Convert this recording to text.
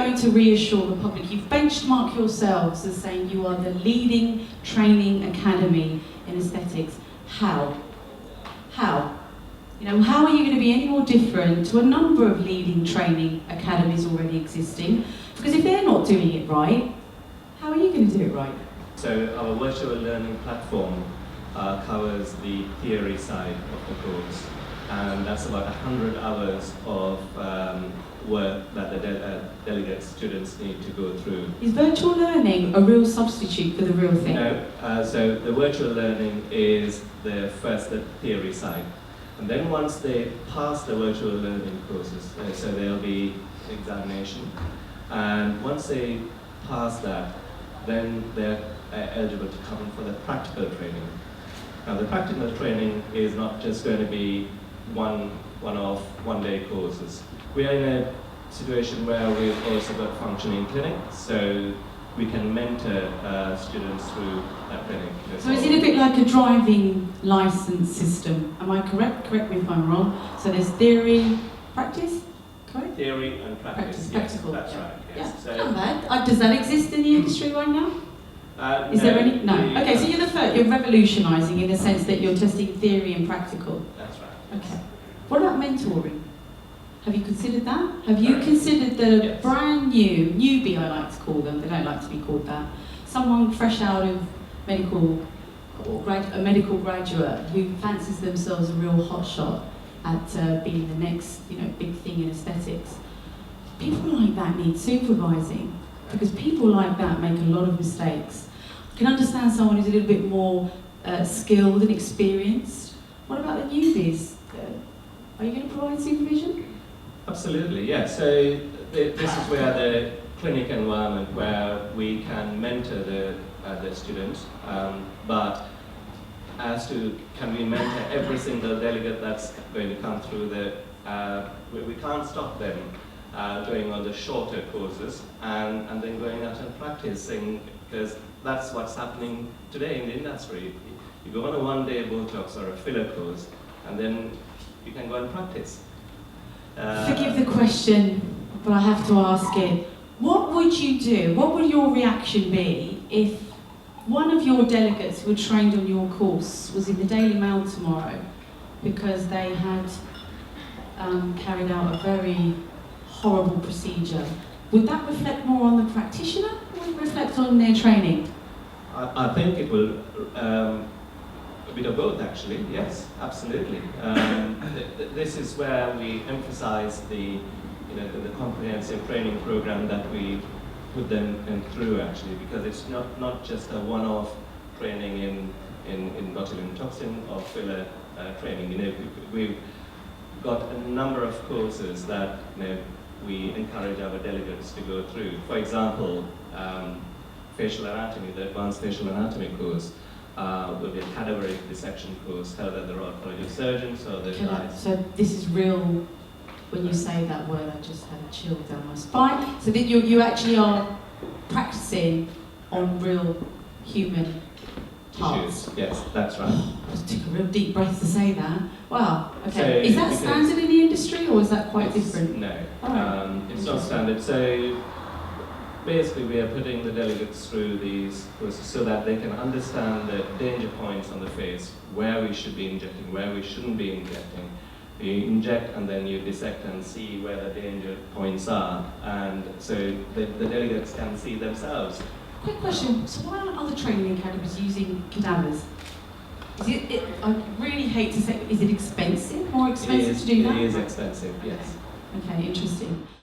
going to reassure the public? You've benchmarked yourselves as saying you are the leading training academy in aesthetics. How? How? You know, how are you going to be any more different to a number of leading training academies already existing? Because if they're not doing it right, how are you going to do it right? So our virtual learning platform covers the theory side of the course, and that's about 100 hours of work that the delegate students need to go through. Is virtual learning a real substitute for the real thing? No, so the virtual learning is the first, the theory side. And then once they pass the virtual learning courses, so there'll be examination, and once they pass that, then they're eligible to come in for the practical training. Now the practical training is not just going to be one-off, one-day courses. We are in a situation where we've also got functioning clinics, so we can mentor students through that training. So is it a bit like a driving license system? Am I correct? Correct me if I'm wrong. So there's theory, practice, correct? Theory and practice, yes, practical. that's right. Yes. Yeah. So, not bad. Does that exist in the industry right now? Is there any? No. Okay, so you're the first. You're revolutionising in the sense that you're testing theory and practical. That's right. Okay. What about mentoring? Have you considered that? Have you considered the brand new, newbie I like to call them, they don't like to be called that, someone fresh out of medical, or a medical graduate who fancies themselves a real hotshot at being the next big thing in aesthetics? People like that need supervising, because people like that make a lot of mistakes. I can understand someone who's a little bit more skilled and experienced. What about the newbies? Are you going to provide supervision? Absolutely, yes. So this is where the clinic environment where we can mentor the students, but as to can we mentor every single delegate that's going to come through we can't stop them going on the shorter courses and then going out and practicing, because that's what's happening today in the industry. You go on a one-day Botox or a filler course, and then you can go and practice. Forgive the question, but I have to ask it. What would you do? What would your reaction be if one of your delegates who were trained on your course was in the Daily Mail tomorrow because they had carried out a very horrible procedure? Would that reflect more on the practitioner, or would it reflect on their training? I think it will. A bit of both, actually. Yes, absolutely. This is where we emphasize the comprehensive training program that we put them through, actually, because it's not just a one-off training in botulinum toxin or filler training. We've got a number of courses that we encourage our delegates to go through. For example, facial anatomy, the advanced facial anatomy course. Will be a cadaveric dissection course held at the Royal College of Surgeons. So this is real. When you say that word, I just had a chill down my spine. So that you actually are practicing on real human parts. Yes, that's right. I just took a real deep breath to say that. Wow. Okay. So is that standard in the industry, or is that quite different? No, it's not standard. So basically, we are putting the delegates through these courses so that they can understand the danger points on the face, where we should be injecting, where we shouldn't be injecting. You inject and then you dissect and see where the danger points are, and so the delegates can see themselves. Quick question, so why aren't other training academies using cadavers? I really hate to say, is it expensive? More expensive to do that? It is expensive, yes. Okay, interesting.